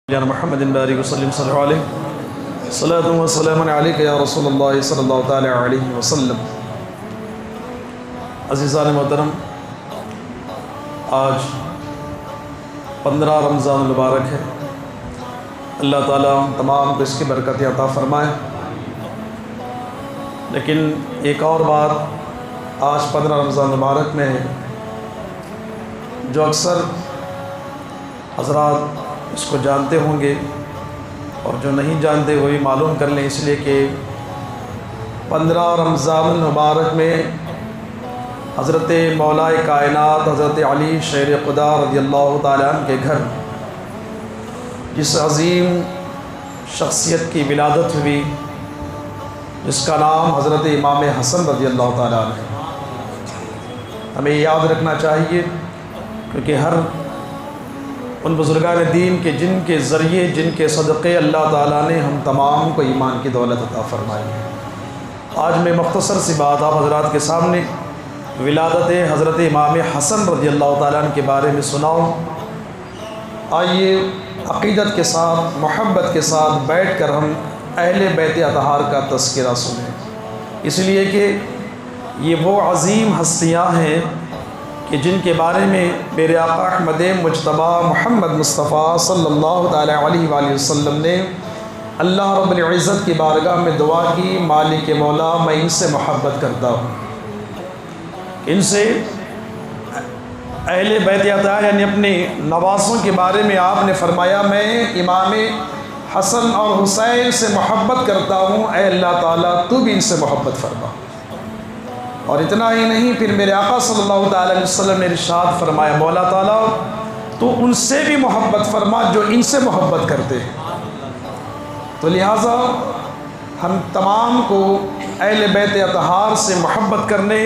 جان محمد بارک وسلم صلی اللہ علیہ صلاۃ و سلام علیک یا رسول اللہ صلی اللہ تعالی علیہ وسلم۔ عزیزان محترم، آج 15 رمضان المبارک ہے۔ اللہ تعالیٰ تمام کو اس کی برکت عطا فرمائے۔ لیکن ایک اور بات آج 15 رمضان المبارک میں ہے، جو اکثر حضرات اس کو جانتے ہوں گے اور جو نہیں جانتے وہ بھی معلوم کر لیں، اس لیے کہ 15 رمضان المبارک میں حضرت مولائے کائنات حضرت علی شیر خدا رضی اللہ تعالیٰ عنہ کے گھر جس عظیم شخصیت کی ولادت ہوئی، جس کا نام حضرت امام حسن رضی اللہ تعالیٰ عنہ ہے، ہمیں یاد رکھنا چاہیے، کیونکہ ہر ان بزرگان دین کے جن کے ذریعے جن کے صدقے اللہ تعالیٰ نے ہم تمام کو ایمان کی دولت عطا فرمائی ہے۔ آج میں مختصر سی بات آپ حضرات کے سامنے ولادت حضرت امام حسن رضی اللہ تعالیٰ عنہ کے بارے میں سناؤں۔ آئیے عقیدت کے ساتھ محبت کے ساتھ بیٹھ کر ہم اہل بیت اطہار کا تذکرہ سنیں، اس لیے کہ یہ وہ عظیم ہستیاں ہیں کہ جن کے بارے میں میرے آقا احمد مجتبی محمد مصطفیٰ صلی اللہ تعالیٰ علیہ وآلہ وسلم نے اللہ رب العزت کی بارگاہ میں دعا کی، مالک مولا میں ان سے محبت کرتا ہوں۔ ان سے اہل بیت اطہار یعنی اپنے نواسوں کے بارے میں آپ نے فرمایا، میں امام حسن اور حسین سے محبت کرتا ہوں، اے اللہ تعالیٰ تو بھی ان سے محبت فرما۔ اور اتنا ہی نہیں، پھر میرے آقا صلی اللہ تعالیٰ علیہ وسلم نے ارشاد فرمایا، مولا تعالیٰ تو ان سے بھی محبت فرما جو ان سے محبت کرتے ہیں۔ تو لہٰذا ہم تمام کو اہل بیت اطہار سے محبت کرنے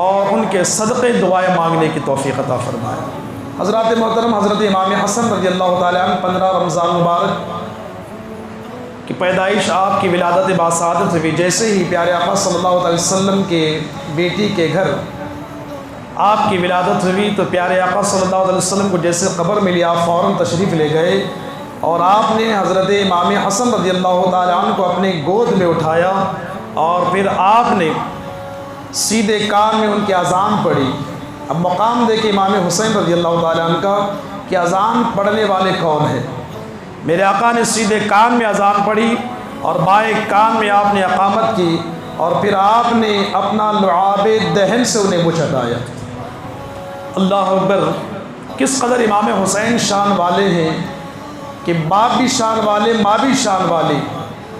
اور ان کے صدقے دعائیں مانگنے کی توفیق عطا فرمائے۔ حضرات محترم، حضرت امام حسن رضی اللہ تعالیٰ عنہ 15 رمضان مبارک کی پیدائش، آپ کی ولادت باسعادت ہوئی، جیسے ہی پیارے آقا صلی اللہ علیہ وسلم کے بیٹی کے گھر آپ کی ولادت ہوئی تو پیارے آقا صلی اللہ علیہ وسلم کو جیسے خبر ملی، آپ فوراً تشریف لے گئے اور آپ نے حضرت امام حسن رضی اللہ تعالیٰ عنہ کو اپنے گود میں اٹھایا اور پھر آپ نے سیدھے کان میں ان کی اذان پڑھی۔ اب مقام دیکھے امام حسین رضی اللہ تعالیٰ عنہ کا کہ اذان پڑھنے والے کون ہیں۔ میرے آقا نے سیدھے کان میں اذان پڑھی اور بائیں کان میں آپ نے اقامت کی، اور پھر آپ نے اپنا لعاب دہن سے انہیں منہ ہٹایا۔ اللہ اکبر! کس قدر امام حسین شان والے ہیں کہ باپ بھی شان والے، ماں بھی شان والی،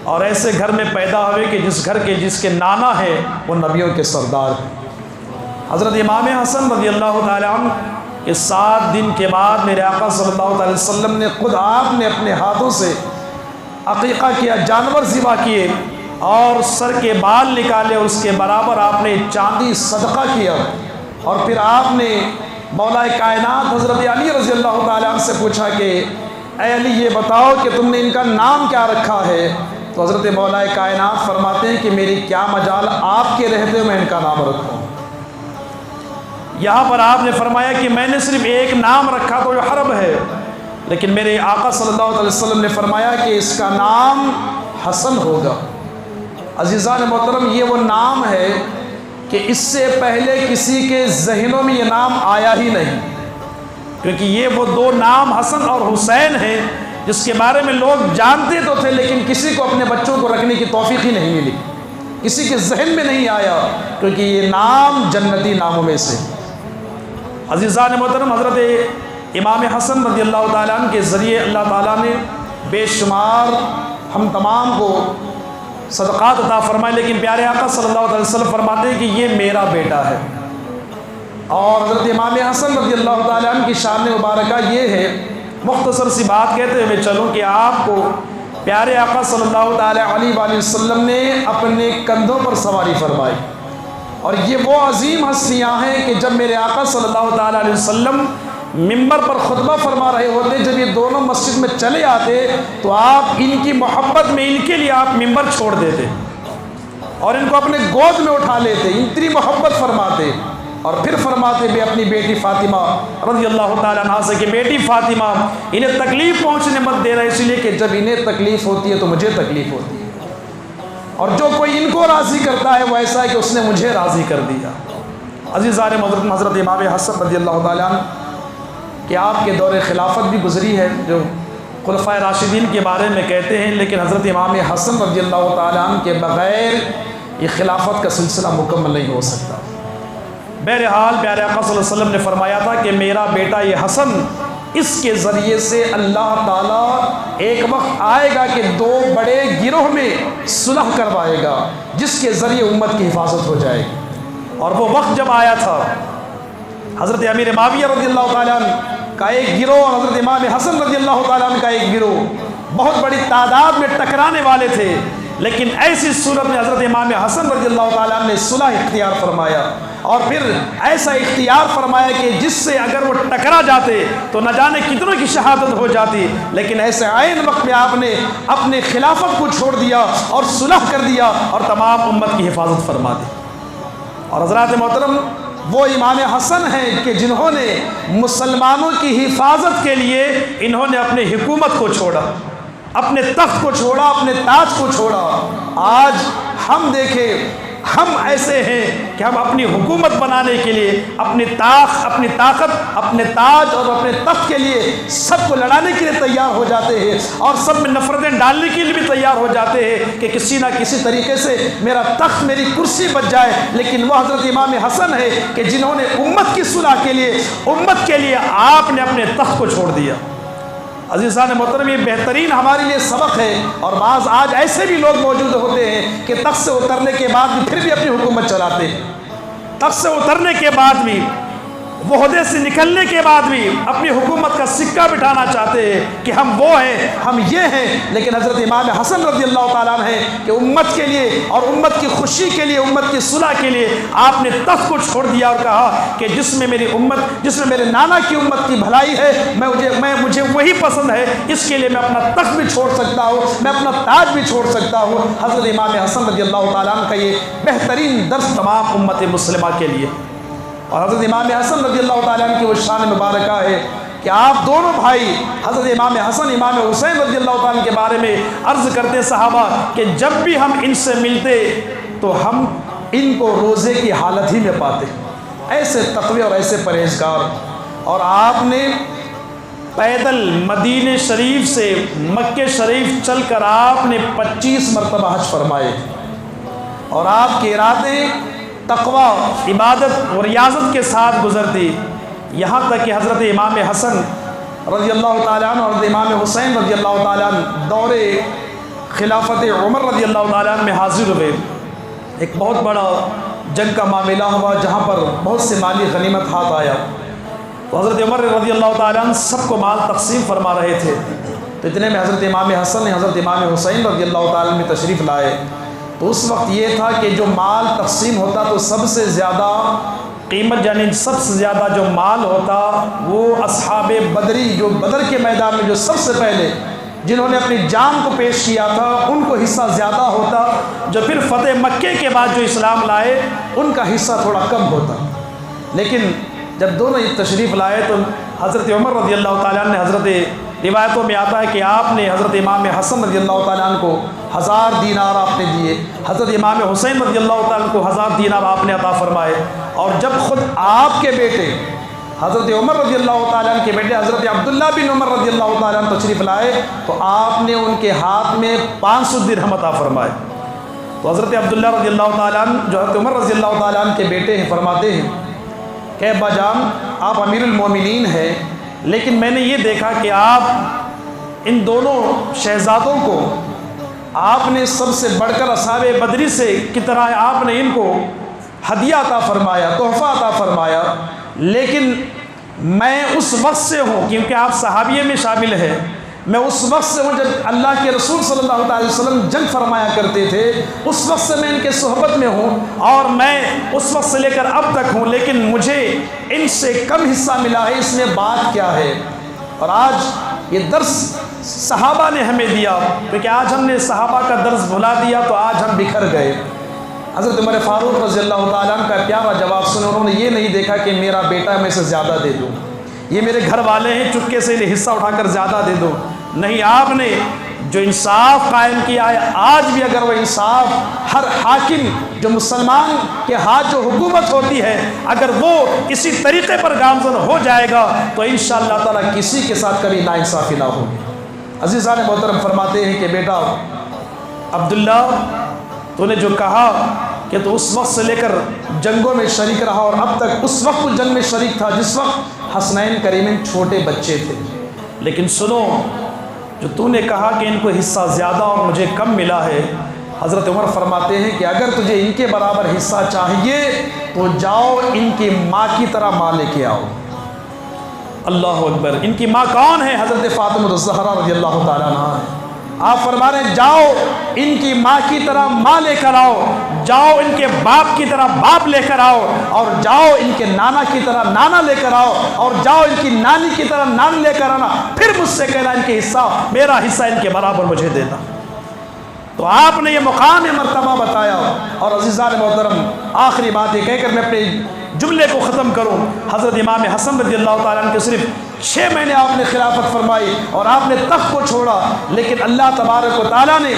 اور ایسے گھر میں پیدا ہوئے کہ جس گھر کے جس کے نانا ہیں وہ نبیوں کے سردار ہیں۔ حضرت امام حسن رضی اللہ تعالیٰ عنہ کہ 7 دن کے بعد میرے آقا صلی اللہ علیہ وسلم نے خود آپ نے اپنے ہاتھوں سے عقیقہ کیا، جانور ذبح کیے اور سر کے بال نکالے، اس کے برابر آپ نے چاندی صدقہ کیا، اور پھر آپ نے مولائے کائنات حضرت علی رضی اللہ تعالیٰ عنہ سے پوچھا کہ اے علی یہ بتاؤ کہ تم نے ان کا نام کیا رکھا ہے؟ تو حضرت مولائے کائنات فرماتے ہیں کہ میری کیا مجال آپ کے رہتے میں ان کا نام رکھوں۔ یہاں پر آپ نے فرمایا کہ میں نے صرف ایک نام رکھا تو جو حرب ہے، لیکن میرے آقا صلی اللہ علیہ وسلم نے فرمایا کہ اس کا نام حسن ہوگا۔ عزیزان محترم، یہ وہ نام ہے کہ اس سے پہلے کسی کے ذہنوں میں یہ نام آیا ہی نہیں، کیونکہ یہ وہ 2 نام حسن اور حسین ہیں جس کے بارے میں لوگ جانتے تو تھے، لیکن کسی کو اپنے بچوں کو رکھنے کی توفیق ہی نہیں ملی، کسی کے ذہن میں نہیں آیا، کیونکہ یہ نام جنتی ناموں میں سے۔ عزیزان محترم، حضرت امام حسن رضی اللہ تعالیٰ عنہ کے ذریعے اللہ تعالیٰ نے بے شمار ہم تمام کو صدقات عطا فرمائے، لیکن پیارے آقا صلی اللہ علیہ وسلم فرماتے ہیں کہ یہ میرا بیٹا ہے۔ اور حضرت امام حسن رضی اللہ تعالیٰ عنہ کی شان مبارکہ یہ ہے، مختصر سی بات کہتے ہوئے میں چلوں کہ آپ کو پیارے آقا صلی اللہ تعالیٰ علیہ وآلہ وسلم نے اپنے کندھوں پر سواری فرمائی، اور یہ وہ عظیم ہستیاں ہیں کہ جب میرے آقا صلی اللہ تعالیٰ علیہ وسلم ممبر پر خطبہ فرما رہے ہوتے، جب یہ دونوں مسجد میں چلے آتے تو آپ ان کی محبت میں ان کے لیے آپ ممبر چھوڑ دیتے اور ان کو اپنے گود میں اٹھا لیتے، اتنی محبت فرماتے۔ اور پھر فرماتے بھی اپنی بیٹی فاطمہ رضی اللہ تعالیٰ عنہا سے کہ بیٹی فاطمہ انہیں تکلیف پہنچنے مت دینا، اس لیے کہ جب انہیں تکلیف ہوتی ہے تو مجھے تکلیف ہوتی ہے، اور جو کوئی ان کو راضی کرتا ہے وہ ایسا ہے کہ اس نے مجھے راضی کر دیا۔ عزیزان محترم، حضرت امام حسن رضی اللہ تعالیٰ عنہ کہ آپ کے دور خلافت بھی گزری ہے جو خلفائے راشدین کے بارے میں کہتے ہیں، لیکن حضرت امام حسن رضی اللہ تعالیٰ عنہ کے بغیر یہ خلافت کا سلسلہ مکمل نہیں ہو سکتا۔ بہرحال پیارے آقا صلی اللہ علیہ وسلم نے فرمایا تھا کہ میرا بیٹا یہ حسن، اس کے ذریعے سے اللہ تعالیٰ ایک وقت آئے گا کہ دو بڑے گروہ میں صلح کروائے گا جس کے ذریعے امت کی حفاظت ہو جائے گی۔ اور وہ وقت جب آیا تھا، حضرت امیر معاویہ رضی اللہ تعالیٰ عنہ کا ایک گروہ اور حضرت امام حسن رضی اللہ تعالیٰ عنہ کا ایک گروہ بہت بڑی تعداد میں ٹکرانے والے تھے، لیکن ایسی صورت میں حضرت امام حسن رضی اللہ تعالیٰ عنہ نے صلح اختیار فرمایا، اور پھر ایسا اختیار فرمایا کہ جس سے اگر وہ ٹکرا جاتے تو نہ جانے کتنوں کی شہادت ہو جاتی، لیکن ایسے عین وقت میں آپ نے اپنے خلافت کو چھوڑ دیا اور صلح کر دیا اور تمام امت کی حفاظت فرما دی۔ اور حضرات محترم، وہ امام حسن ہیں کہ جنہوں نے مسلمانوں کی حفاظت کے لیے انہوں نے اپنے حکومت کو چھوڑا، اپنے تخت کو چھوڑا، اپنے تاج کو چھوڑا۔ آج ہم دیکھیں، ہم ایسے ہیں کہ ہم اپنی حکومت بنانے کے لیے اپنی طاقت، اپنے تاج اور اپنے تخت کے لیے سب کو لڑانے کے لیے تیار ہو جاتے ہیں، اور سب میں نفرتیں ڈالنے کے لیے بھی تیار ہو جاتے ہیں کہ کسی نہ کسی طریقے سے میرا تخت، میری کرسی بچ جائے۔ لیکن وہ حضرت امام حسن ہے کہ جنہوں نے امت کی صلح کے لیے، امت کے لیے آپ نے اپنے تخت کو چھوڑ دیا۔ عزیزان محترم، یہ بہترین ہمارے لیے سبق ہے، اور بعض آج ایسے بھی لوگ موجود ہوتے ہیں کہ تخت سے اترنے کے بعد بھی پھر بھی اپنی حکومت چلاتے ہیں، تخت سے اترنے کے بعد بھی، عہدے سے نکلنے کے بعد بھی اپنی حکومت کا سکہ بٹھانا چاہتے ہیں کہ ہم وہ ہیں، ہم یہ ہیں۔ لیکن حضرت امام حسن رضی اللہ تعالیٰ عنہ ہے کہ امت کے لیے اور امت کی خوشی کے لیے، امت کی صلح کے لیے آپ نے تخت کو چھوڑ دیا اور کہا کہ جس میں میری امت، جس میں میرے نانا کی امت کی بھلائی ہے، مجھے وہی پسند ہے، اس کے لیے میں اپنا تخت بھی چھوڑ سکتا ہوں، میں اپنا تاج بھی چھوڑ سکتا ہوں۔ حضرت امام حسن رضی اللہ تعالیٰ عنہ کا یہ بہترین درس تمام امت مسلمہ کے لیے۔ اور حضرت امام حسن رضی اللہ تعالیٰ عنہ کی وہ شان مبارکہ ہے کہ آپ دونوں بھائی حضرت امام حسن، امام حسین رضی اللہ تعالیٰ عنہ کے بارے میں عرض کرتے صحابہ کہ جب بھی ہم ان سے ملتے تو ہم ان کو روزے کی حالت ہی میں پاتے، ایسے تقوی اور ایسے پرہیزگار۔ اور آپ نے پیدل مدینہ شریف سے مکہ شریف چل کر آپ نے 25 مرتبہ حج فرمائے، اور آپ کے ارادے تقوی، عبادت اور ریاضت کے ساتھ گزرتی، یہاں تک کہ حضرت امام حسن رضی اللہ تعالیٰ عنہ اور حضرت امام حسین رضی اللہ تعالیٰ عنہ دور خلافت عمر رضی اللہ تعالیٰ عنہ میں حاضر ہوئے۔ ایک بہت بڑا جنگ کا معاملہ ہوا جہاں پر بہت سے مالی غنیمت ہاتھ آیا، تو حضرت عمر رضی اللہ تعالیٰ عنہ سب کو مال تقسیم فرما رہے تھے، تو اتنے میں حضرت امام حسن نے حضرت امام حسین رضی اللہ تعالیٰ عنہ تشریف لائے۔ تو اس وقت یہ تھا کہ جو مال تقسیم ہوتا تو سب سے زیادہ قیمت، یعنی سب سے زیادہ جو مال ہوتا وہ اصحاب بدری، جو بدر کے میدان میں جو سب سے پہلے جنہوں نے اپنی جان کو پیش کیا تھا ان کو حصہ زیادہ ہوتا، جو پھر فتح مکے کے بعد جو اسلام لائے ان کا حصہ تھوڑا کم ہوتا۔ لیکن جب دونوں تشریف لائے تو حضرت عمر رضی اللہ تعالیٰ عنہ نے، حضرت روایتوں میں آتا ہے کہ آپ نے حضرت امام حسن رضی اللہ تعالیٰ عنہ کو 1000 دینار آپ نے دیے، حضرت امام حسین رضی اللہ تعالیٰ عنہ کو 1000 دینار آپ نے عطا فرمائے، اور جب خود آپ کے بیٹے حضرت عمر رضی اللہ تعالیٰ عنہ کے بیٹے حضرت عبداللہ بن عمر رضی اللہ تعالیٰ عنہ تشریف لائے تو آپ نے ان کے ہاتھ میں 500 درہم عطا فرمائے۔ تو حضرت عبداللہ رضی اللہ تعالیٰ عنہ جو حضرت عمر رضی اللہ تعالیٰ عنہ کے بیٹے ہیں فرماتے ہیں کہ ابا جان آپ امیر المومنین ہیں، لیکن میں نے یہ دیکھا کہ آپ ان دونوں شہزادوں کو آپ نے سب سے بڑھ کر اصحاب بدری سے کی طرح آپ نے ان کو ہدیہ عطا فرمایا، تحفہ عطا فرمایا، لیکن میں اس وقت سے ہوں، کیونکہ آپ صحابیے میں شامل ہیں، میں اس وقت سے ہوں جب اللہ کے رسول صلی اللہ علیہ وسلم جنگ فرمایا کرتے تھے، اس وقت سے میں ان کے صحبت میں ہوں، اور میں اس وقت سے لے کر اب تک ہوں، لیکن مجھے ان سے کم حصہ ملا ہے، اس میں بات کیا ہے؟ اور آج یہ درس صحابہ نے ہمیں دیا، کیونکہ آج ہم نے صحابہ کا درس بھلا دیا تو آج ہم بکھر گئے۔ حضرت عمر فاروق رضی اللہ تعالیٰ عنہ کا پیارا جواب سنے، انہوں نے یہ نہیں دیکھا کہ میرا بیٹا میں سے زیادہ دے دوں، یہ میرے گھر والے ہیں چپکے سے انہیں حصہ اٹھا کر زیادہ دے دو، نہیں، آپ نے جو انصاف قائم کیا ہے، آج بھی اگر وہ انصاف ہر حاکم جو مسلمان کے ہاتھ جو حکومت ہوتی ہے، اگر وہ اسی طریقے پر گامزن ہو جائے گا تو انشاءاللہ تعالیٰ کسی کے ساتھ کبھی ناانصافی نہ ہوگی۔ عزیزان محترم فرماتے ہیں کہ بیٹا عبداللہ، تو نے جو کہا کہ تو اس وقت سے لے کر جنگوں میں شریک رہا اور اب تک اس وقت تو جنگ میں شریک تھا جس وقت حسنین کریمین چھوٹے بچے تھے، لیکن سنو، جو تو نے کہا کہ ان کو حصہ زیادہ اور مجھے کم ملا ہے، حضرت عمر فرماتے ہیں کہ اگر تجھے ان کے برابر حصہ چاہیے تو جاؤ ان کی ماں کی طرح ماں لے کے آؤ۔ اللہ اکبر! ان کی ماں کون ہے؟ حضرت فاطمہ الزہرا رضی اللہ تعالیٰ عنہا ہے۔ آپ فرما رہے ہیں جاؤ ان کی ماں کی طرح ماں لے کر آؤ، جاؤ ان کے باپ کی طرح باپ لے کر آؤ، اور جاؤ ان کے نانا کی طرح نانا لے کر آؤ، اور جاؤ ان کی نانی کی طرح نانی لے کر آنا، پھر مجھ سے کہنا ان کے حصہ، میرا حصہ ان کے برابر مجھے دینا۔ تو آپ نے یہ مقام مرتبہ بتایا۔ اور عزیزان محترم، آخری بات یہ کہہ کر میں اپنے جملے کو ختم کروں، حضرت امام حسن رضی اللہ تعالیٰ عنہ کے صرف 6 مہینے آپ نے خلافت فرمائی اور آپ نے تخت کو چھوڑا، لیکن اللہ تبارک و تعالیٰ نے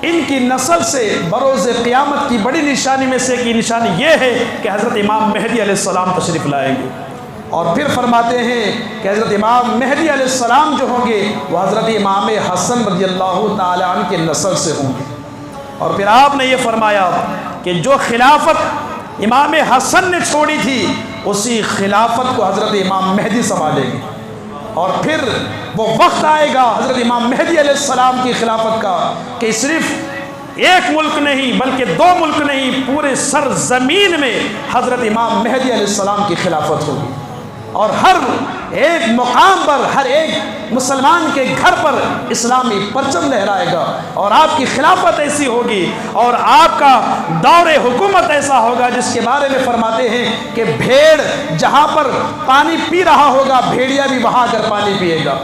ان کی نسل سے بروز قیامت کی بڑی نشانی میں سے کی نشانی یہ ہے کہ حضرت امام مہدی علیہ السلام تشریف لائیں گے، اور پھر فرماتے ہیں کہ حضرت امام مہدی علیہ السلام جو ہوں گے وہ حضرت امام حسن رضی اللہ تعالیٰ عنہ کے نسل سے ہوں گے۔ اور پھر آپ نے یہ فرمایا کہ جو خلافت امام حسن نے چھوڑی تھی اسی خلافت کو حضرت امام مہدی سنبھالیں گے، اور پھر وہ وقت آئے گا حضرت امام مہدی علیہ السلام کی خلافت کا کہ صرف ایک ملک نہیں بلکہ 2 ملک نہیں، پورے سرزمین میں حضرت امام مہدی علیہ السلام کی خلافت ہوگی، اور ہر ایک مقام پر، ہر ایک مسلمان کے گھر پر اسلامی پرچم لہرائے گا، اور آپ کی خلافت ایسی ہوگی اور آپ کا دور حکومت ایسا ہوگا جس کے بارے میں فرماتے ہیں کہ بھیڑ جہاں پر پانی پی رہا ہوگا بھیڑیا بھی وہاں کر پانی پیے گا،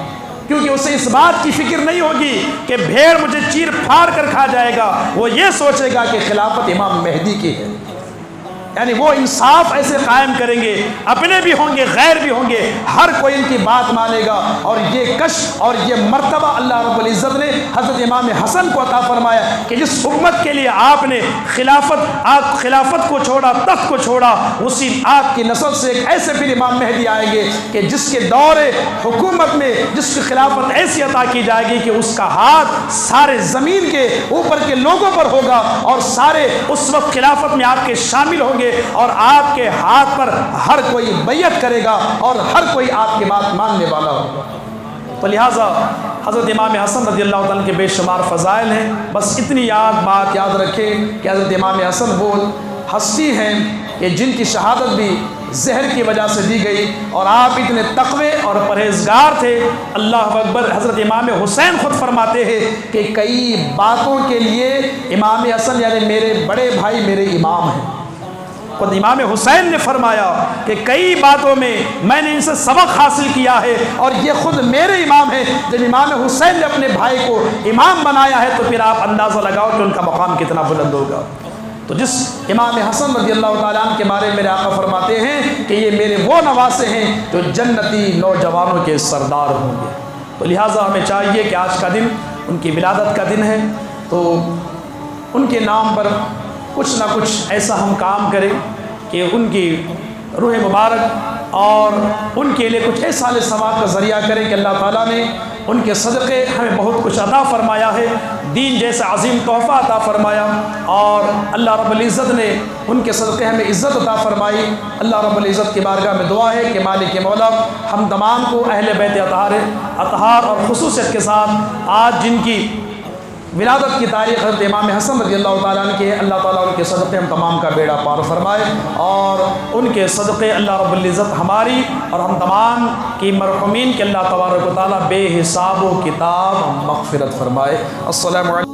کیونکہ اسے اس بات کی فکر نہیں ہوگی کہ بھیڑ مجھے چیر پھاڑ کر کھا جائے گا، وہ یہ سوچے گا کہ خلافت امام مہدی کی ہے۔ یعنی وہ انصاف ایسے قائم کریں گے، اپنے بھی ہوں گے غیر بھی ہوں گے، ہر کوئی ان کی بات مانے گا، اور یہ کشف اور یہ مرتبہ اللہ رب العزت نے حضرت امام حسن کو عطا فرمایا کہ جس امت کے لیے آپ نے خلافت کو چھوڑا، تخت کو چھوڑا، اسی آپ کی نسل سے ایک ایسے پھر امام مہدی آئیں گے کہ جس کے دور حکومت میں جس کی خلافت ایسی عطا کی جائے گی کہ اس کا ہاتھ سارے زمین کے اوپر کے لوگوں پر ہوگا، اور سارے اس وقت خلافت میں آپ کے شامل ہوں گے، اور آپ کے ہاتھ پر ہر کوئی بیعت کرے گا اور ہر کوئی آپ کی بات ماننے والا ہوگا۔ تو لہٰذا حضرت امام حسن رضی اللہ تعالیٰ کے بے شمار فضائل ہیں، بس اتنی بات یاد رکھیں کہ حضرت امام حسن وہ ہستی ہیں کہ جن کی شہادت بھی زہر کی وجہ سے دی گئی، اور آپ اتنے تقوی اور پرہیزگار تھے، اللہ اکبر۔ حضرت امام حسین خود فرماتے ہیں کہ کئی باتوں کے لیے امام حسن یعنی میرے بڑے بھائی میرے امام ہیں۔ خود امام حسین نے فرمایا کہ کئی باتوں میں میں نے ان سے سبق حاصل کیا ہے، اور یہ خود میرے امام ہیں۔ جب امام حسین نے اپنے بھائی کو امام بنایا ہے تو پھر آپ اندازہ لگاؤ کہ ان کا مقام کتنا بلند ہوگا۔ تو جس امام حسن رضی اللہ تعالیٰ عنہ کے بارے میں میرے آقا فرماتے ہیں کہ یہ میرے وہ نواسے ہیں جو جنتی نوجوانوں کے سردار ہوں گے۔ تو لہٰذا ہمیں چاہیے کہ آج کا دن ان کی ولادت کا دن ہے، تو ان کے نام پر کچھ نہ کچھ ایسا ہم کام کریں کہ ان کی روح مبارک اور ان کے لیے کچھ ایسا ثواب کا ذریعہ کریں کہ اللہ تعالیٰ نے ان کے صدقے ہمیں بہت کچھ عطا فرمایا ہے، دین جیسا عظیم تحفہ عطا فرمایا، اور اللہ رب العزت نے ان کے صدقے ہمیں عزت عطا فرمائی۔ اللہ رب العزت کی بارگاہ میں دعا ہے کہ مالک مولا ہم تمام کو اہل بیت اطہار اور خصوصیت کے ساتھ آج جن کی ولادت کی تاریخ حضرت امام حسن رضی اللہ تعالیٰ عنہ کے، اللہ تعالیٰ ان کے صدقے ہم تمام کا بیڑا پار فرمائے، اور ان کے صدقے اللہ رب العزت ہماری اور ہم تمام کی مرحومین کے اللہ تبارک و تعالیٰ بے حساب و کتاب مغفرت فرمائے۔ السلام علیکم۔